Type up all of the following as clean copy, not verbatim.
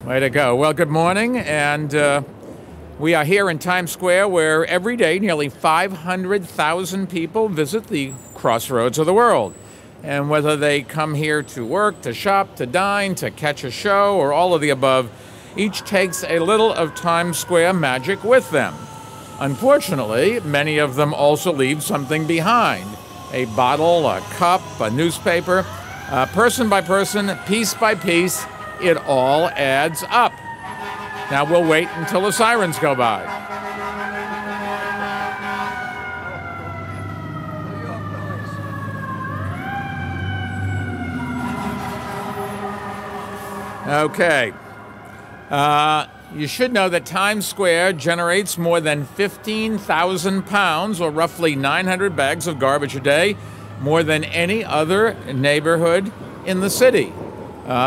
Way to go. Well, good morning, and we are here in Times Square where every day nearly 500,000 people visit the crossroads of the world. And whether they come here to work, to shop, to dine, to catch a show, or all of the above, each takes a little of Times Square magic with them. Unfortunately, many of them also leave something behind. A bottle, a cup, a newspaper, person by person, piece by piece, it all adds up. Now we'll wait until the sirens go by. Okay. You should know that Times Square generates more than 15,000 pounds, or roughly 900 bags of garbage a day, more than any other neighborhood in the city,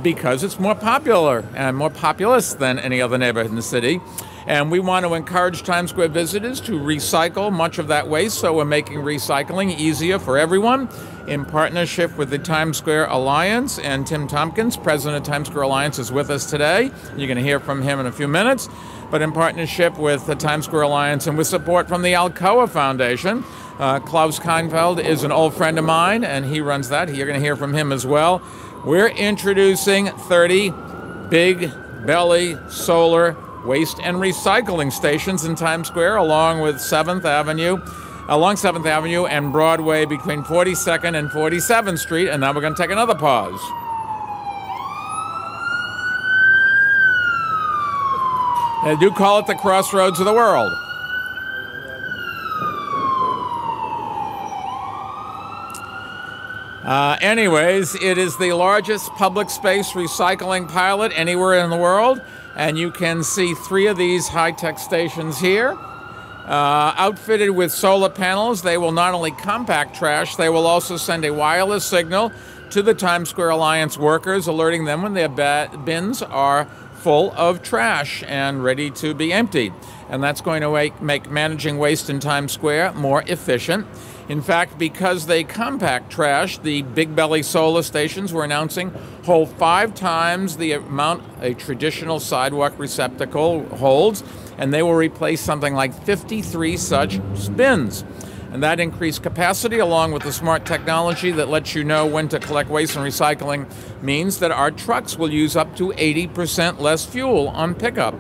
because it's more popular and more populous than any other neighborhood in the city. And we want to encourage Times Square visitors to recycle much of that waste, so we're making recycling easier for everyone in partnership with the Times Square Alliance. And Tim Tompkins, president of Times Square Alliance, is with us today. You're going to hear from him in a few minutes. But in partnership with the Times Square Alliance and with support from the Alcoa Foundation, Klaus Kleinfeld is an old friend of mine, and he runs that. You're going to hear from him as well. We're introducing 30 BigBelly solar waste and recycling stations in Times Square along 7th Avenue and Broadway between 42nd and 47th Street. And now we're going to take another pause. They do call it the crossroads of the world. Anyways, it is the largest public space recycling pilot anywhere in the world, and you can see 3 of these high-tech stations here. Outfitted with solar panels, they will not only compact trash, they will also send a wireless signal to the Times Square Alliance workers, alerting them when their bins are full of trash and ready to be emptied. And that's going to make managing waste in Times Square more efficient. In fact, because they compact trash, the BigBelly solar stations we're announcing hold 5 times the amount a traditional sidewalk receptacle holds, and they will replace something like 53 such bins. And that increased capacity, along with the smart technology that lets you know when to collect waste and recycling, means that our trucks will use up to 80% less fuel on pickup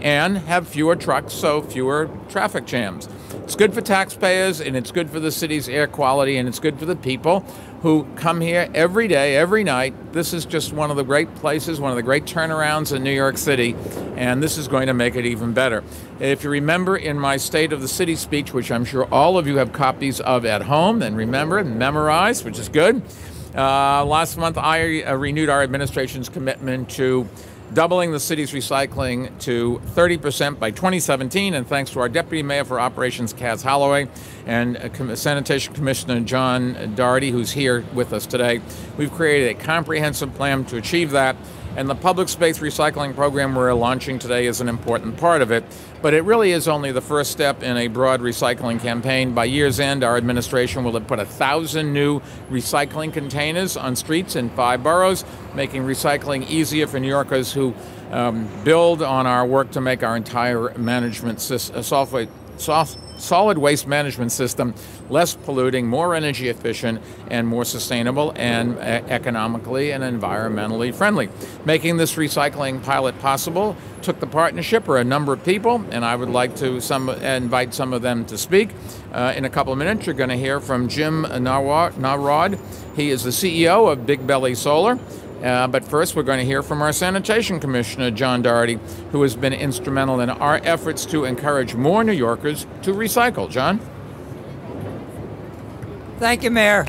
and have fewer trucks, so fewer traffic jams. It's good for taxpayers, and it's good for the city's air quality, and it's good for the people who come here every day, every night. This is just one of the great places, one of the great turnarounds in New York City, and this is going to make it even better. If you remember in my State of the City speech, which I'm sure all of you have copies of at home, and remember and memorize, which is good. Last month, I renewed our administration's commitment to doubling the city's recycling to 30% by 2017, and thanks to our Deputy Mayor for Operations, Kaz Holloway, and Sanitation Commissioner John Doherty, who's here with us today, we've created a comprehensive plan to achieve that. And the public space recycling program we're launching today is an important part of it, but it really is only the first step in a broad recycling campaign. By year's end, our administration will have put 1,000 new recycling containers on streets in 5 boroughs, making recycling easier for New Yorkers who build on our work to make our entire management solid waste management system less polluting, more energy efficient, and more sustainable and economically and environmentally friendly. Making this recycling pilot possible took the partnership for a number of people, and I would like to invite some of them to speak. In a couple of minutes, you're going to hear from Jim Norrod. He is the CEO of BigBelly Solar. But first, we're going to hear from our Sanitation Commissioner, John Doherty, who has been instrumental in our efforts to encourage more New Yorkers to recycle. John? Thank you, Mayor.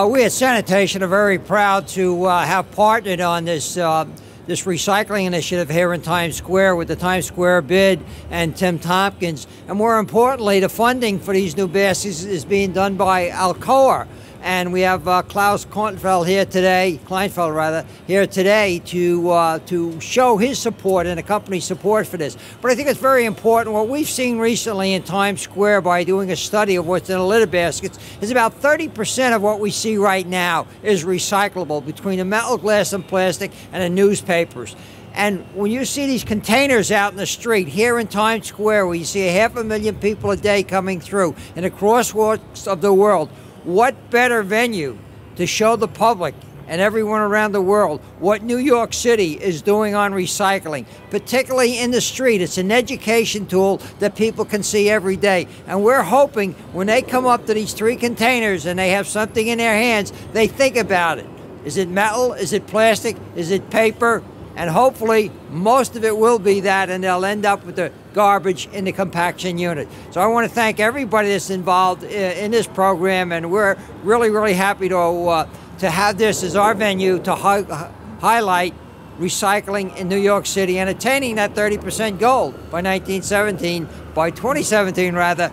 We at Sanitation are very proud to have partnered on this recycling initiative here in Times Square with the Times Square bid and Tim Tompkins. And more importantly, the funding for these new baskets is being done by Alcoa. And we have Klaus Kleinfeld rather, here today to show his support and the company's support for this. But I think it's very important. What we've seen recently in Times Square by doing a study of what's in the litter baskets is about 30% of what we see right now is recyclable between the metal, glass, and plastic and the newspapers. And when you see these containers out in the street here in Times Square, where you see 500,000 people a day coming through in the crossroads of the world, what better venue to show the public and everyone around the world what New York City is doing on recycling, particularly in the street. It's an education tool that people can see every day. And we're hoping when they come up to these 3 containers and they have something in their hands, they think about it. Is it metal? Is it plastic? Is it paper? And hopefully most of it will be that, and they'll end up with the garbage in the compaction unit. So I want to thank everybody that's involved in this program, and we're really, really happy to have this as our venue to highlight recycling in New York City and attaining that 30% goal by 2017 rather.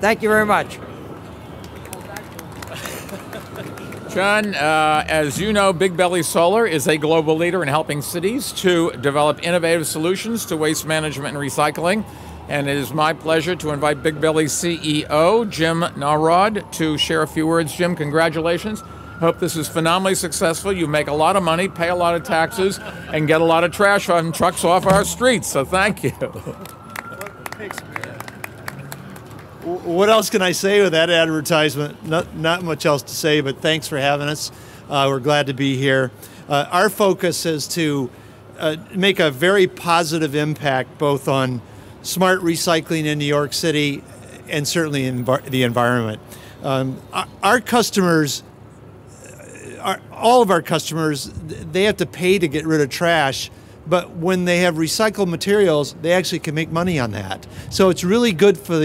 Thank you very much. John, as you know, BigBelly Solar is a global leader in helping cities to develop innovative solutions to waste management and recycling. And it is my pleasure to invite BigBelly CEO Jim Norrod to share a few words. Jim, congratulations. Hope this is phenomenally successful. You make a lot of money, pay a lot of taxes, and get a lot of trash on trucks off our streets. So thank you. What else can I say with that advertisement? Not much else to say, but thanks for having us. We're glad to be here. Our focus is to make a very positive impact both on smart recycling in New York City and certainly in the environment. Our customers, all of our customers, they have to pay to get rid of trash, but when they have recycled materials, they actually can make money on that. So it's really good for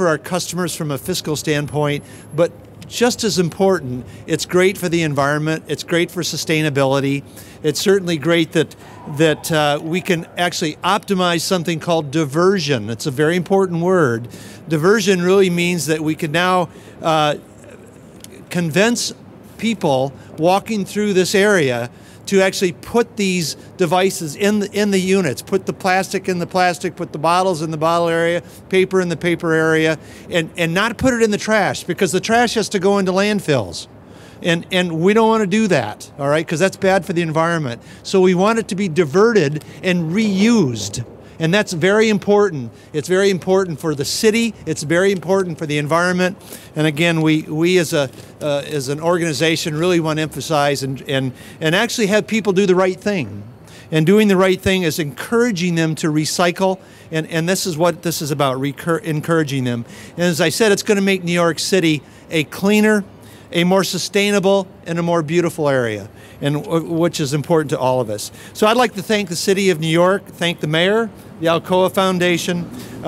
our customers from a fiscal standpoint, but just as important, it's great for the environment, it's great for sustainability. It's certainly great that we can actually optimize something called diversion. It's a very important word. Diversion really means that we can now convince people walking through this area to actually put these devices in the units, put the plastic in the plastic, put the bottles in the bottle area, paper in the paper area, and not put it in the trash, because the trash has to go into landfills. And we don't want to do that, all right, because that's bad for the environment. So we want it to be diverted and reused. And that's very important. It's very important for the city. It's very important for the environment. And again, we as an organization really want to emphasize and actually have people do the right thing. And doing the right thing is encouraging them to recycle. And this is what this is about, encouraging them. And as I said, it's going to make New York City a cleaner, a more sustainable, and a more beautiful area, and which is important to all of us. So I'd like to thank the City of New York, thank the Mayor, the Alcoa Foundation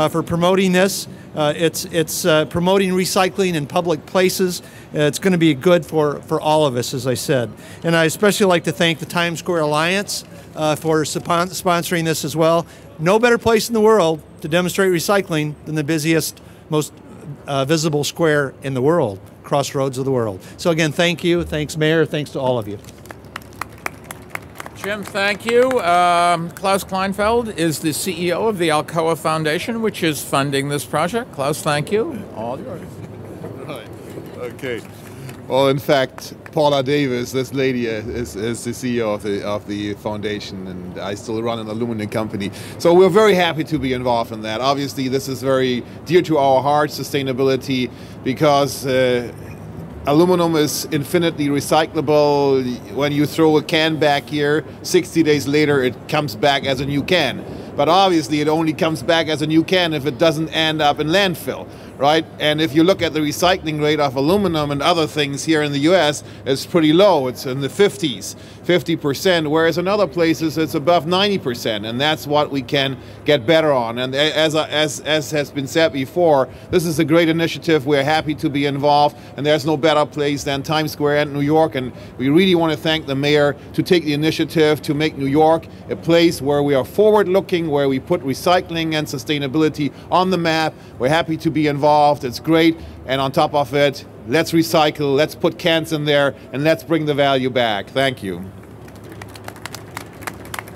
for promoting this. It's promoting recycling in public places. It's going to be good for all of us, as I said. And I especially like to thank the Times Square Alliance for sponsoring this as well. No better place in the world to demonstrate recycling than the busiest, most visible square in the world, crossroads of the world. So again, thank you. Thanks, Mayor. Thanks to all of you. Jim, thank you. Klaus Kleinfeld is the CEO of the Alcoa Foundation, which is funding this project. Klaus, thank you. All yours. Right. Okay. Well, in fact, Paula Davis, this lady, is the CEO of the foundation, and I still run an aluminum company. So we're very happy to be involved in that. Obviously, this is very dear to our hearts, sustainability, because aluminum is infinitely recyclable. When you throw a can back here, 60 days later, it comes back as a new can. But obviously, it only comes back as a new can if it doesn't end up in landfill, right? And if you look at the recycling rate of aluminum and other things here in the US, it's pretty low. It's in the 50%, whereas in other places it's above 90%, and that's what we can get better on. And as has been said before, this is a great initiative. We're happy to be involved, and there's no better place than Times Square and New York, and we really want to thank the mayor to take the initiative to make New York a place where we are forward-looking, where we put recycling and sustainability on the map. We're happy to be involved. It's great. And on top of it, let's recycle, let's put cans in there, and let's bring the value back. Thank you.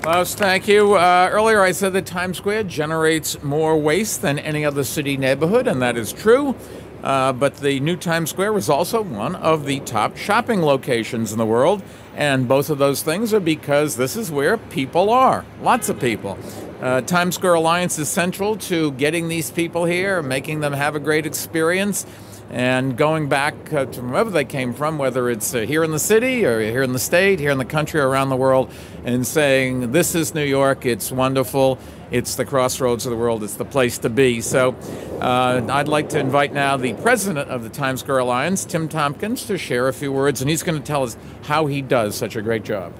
Klaus, thank you. Earlier I said that Times Square generates more waste than any other city neighborhood, and that is true. But the new Times Square is also one of the top shopping locations in the world. And both of those things are because this is where people are. Lots of people. Times Square Alliance is central to getting these people here, making them have a great experience, and going back to wherever they came from, whether it's here in the city or here in the state, here in the country, or around the world, and saying, this is New York, it's wonderful, it's the crossroads of the world, it's the place to be. So I'd like to invite now the president of the Times Square Alliance, Tim Tompkins, to share a few words, and he's going to tell us how he does such a great job.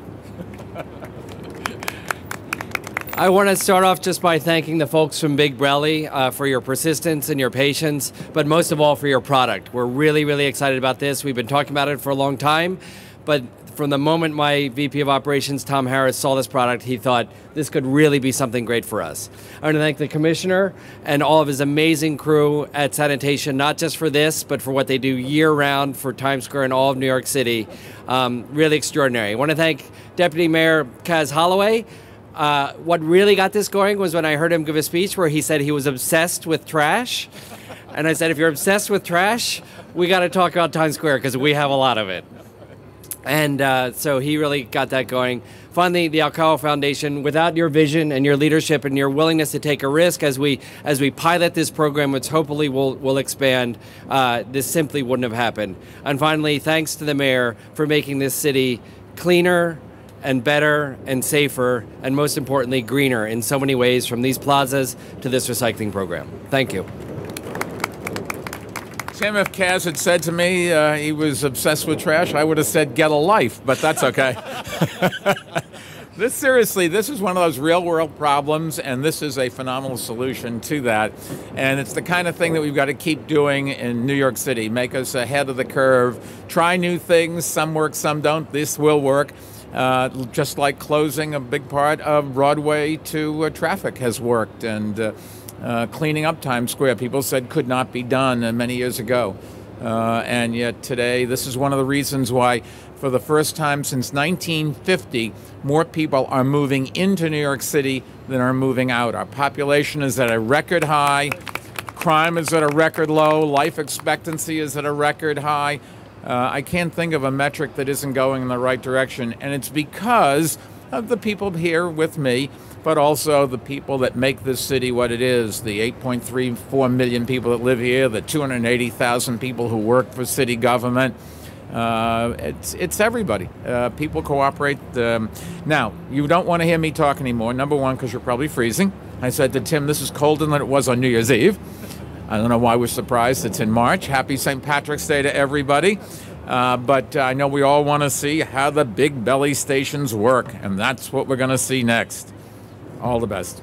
I want to start off just by thanking the folks from BigBelly for your persistence and your patience, but most of all for your product. We're really, really excited about this. We've been talking about it for a long time, but from the moment my VP of Operations, Tom Harris, saw this product, he thought this could really be something great for us. I want to thank the commissioner and all of his amazing crew at Sanitation, not just for this, but for what they do year-round for Times Square and all of New York City. Really extraordinary. I want to thank Deputy Mayor Kaz Holloway. What really got this going was when I heard him give a speech where he said he was obsessed with trash. And I said, if you're obsessed with trash, we got to talk about Times Square because we have a lot of it. And so he really got that going. Finally, the Alcoa Foundation, without your vision and your leadership and your willingness to take a risk as we pilot this program, which hopefully will expand, this simply wouldn't have happened. And finally, thanks to the mayor for making this city cleaner and better and safer, and most importantly, greener in so many ways, from these plazas to this recycling program. Thank you. Tim, if Kaz had said to me he was obsessed with trash, I would have said, get a life, but that's okay. Seriously, this is one of those real-world problems, and this is a phenomenal solution to that. And it's the kind of thing that we've got to keep doing in New York City, make us ahead of the curve, try new things, some work, some don't. This will work. Just like closing a big part of Broadway to traffic has worked, and cleaning up Times Square, people said could not be done many years ago. And yet today, this is one of the reasons why, for the first time since 1950, more people are moving into New York City than are moving out. Our population is at a record high. Crime is at a record low. Life expectancy is at a record high. I can't think of a metric that isn't going in the right direction, and it's because of the people here with me, but also the people that make this city what it is, the 8.34 million people that live here, the 280,000 people who work for city government. It's everybody. People cooperate. Now, you don't want to hear me talk anymore, number one, because you're probably freezing. I said to Tim, this is colder than it was on New Year's Eve. I don't know why we're surprised. It's in March. Happy St. Patrick's Day to everybody. But I know we all want to see how the BigBelly stations work, and that's what we're going to see next. All the best.